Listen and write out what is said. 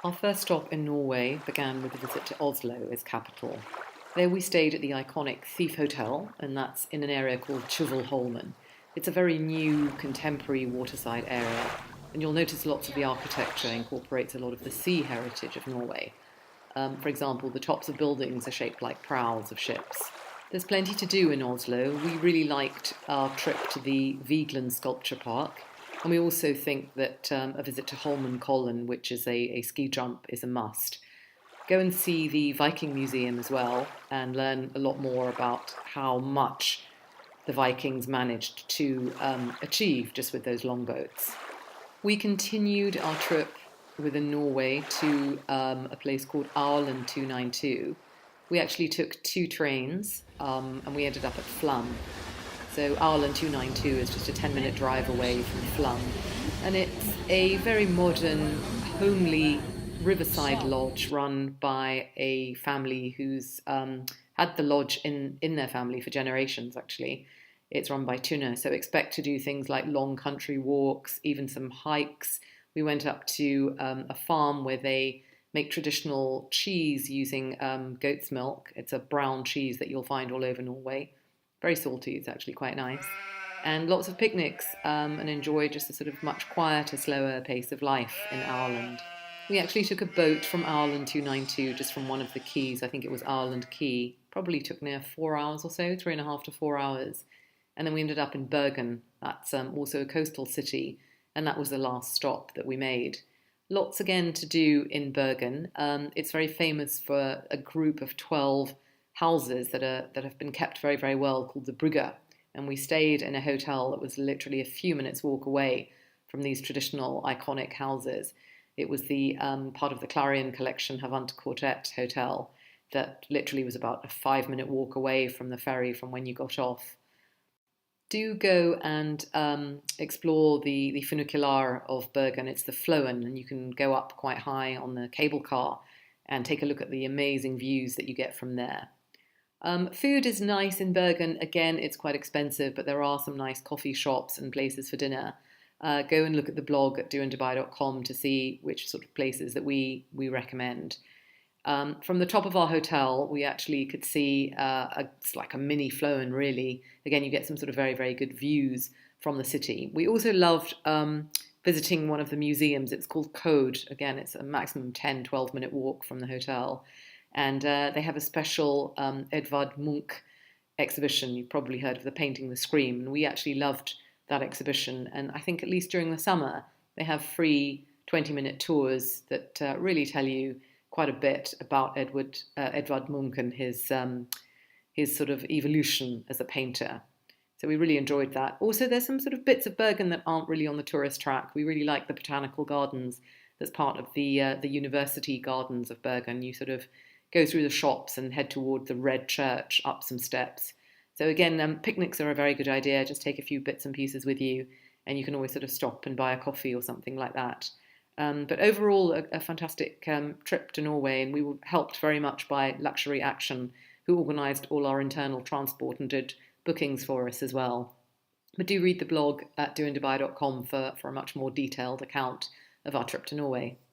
Our first stop in Norway began with a visit to Oslo, its capital. There we stayed at the iconic Thief Hotel, and that's in an area called Tjuvholmen. It's a very new, contemporary waterside area, and you'll notice lots of the architecture incorporates a lot of the sea heritage of Norway. For example, the tops of buildings are shaped like prows of ships. There's plenty to do in Oslo. We really liked our trip to the Vigeland Sculpture Park, and we also think that a visit to Holmenkollen, which is a ski jump, is a must. Go and see the Viking Museum as well and learn a lot more about how much the Vikings managed to achieve just with those longboats. We continued our trip within Norway to a place called Aurland 292. We actually took two trains and we ended up at Flum. So Aurland 292 is just a 10-minute drive away from Flum. And it's a very modern, homely Riverside Lodge run by a family who's had the lodge in their family for generations, actually. It's run by Tuna, so expect to do things like long country walks, even some hikes. We went up to a farm where they make traditional cheese using goat's milk. It's a brown cheese that you'll find all over Norway. Very salty, it's actually quite nice. And lots of picnics and enjoy just a sort of much quieter, slower pace of life in Ireland. We actually took a boat from Aurland 292, just from one of the quays. I think it was Aurland Quay. Probably took near 4 hours or so, 3.5 to 4 hours. And then we ended up in Bergen. That's also a coastal city. And that was the last stop that we made. Lots again to do in Bergen. It's very famous for a group of 12 houses that have been kept very, very well called the Brygge. And we stayed in a hotel that was literally a few minutes walk away from these traditional iconic houses. It was the part of the Clarion collection Havant Quartet Hotel that literally was about a 5-minute walk away from the ferry from when you got off. Do go and explore the funicular of Bergen. It's the Floen, and you can go up quite high on the cable car and take a look at the amazing views that you get from there. Food is nice in Bergen. Again, it's quite expensive, but there are some nice coffee shops and places for dinner. Go and look at the blog at doindubai.com to see which sort of places that we recommend. From the top of our hotel, we actually could see it's like a mini Floen, really. Again, you get some sort of very, very good views from the city. We also loved visiting one of the museums. It's called Code. Again, it's a maximum 10, 12-minute walk from the hotel. And they have a special Edvard Munch exhibition. You've probably heard of the painting The Scream. And we actually loved that exhibition. And I think at least during the summer, they have free 20-minute tours that really tell you quite a bit about Edvard Munch and his sort of evolution as a painter. So we really enjoyed that. Also, there's some sort of bits of Bergen that aren't really on the tourist track. We really like the botanical gardens that's part of the university gardens of Bergen. You sort of go through the shops and head toward the Red Church up some steps. So again, picnics are a very good idea. Just take a few bits and pieces with you, and you can always sort of stop and buy a coffee or something like that. But overall, a fantastic trip to Norway, and we were helped very much by Luxury Action, who organised all our internal transport and did bookings for us as well. But do read the blog at doindubai.com for a much more detailed account of our trip to Norway.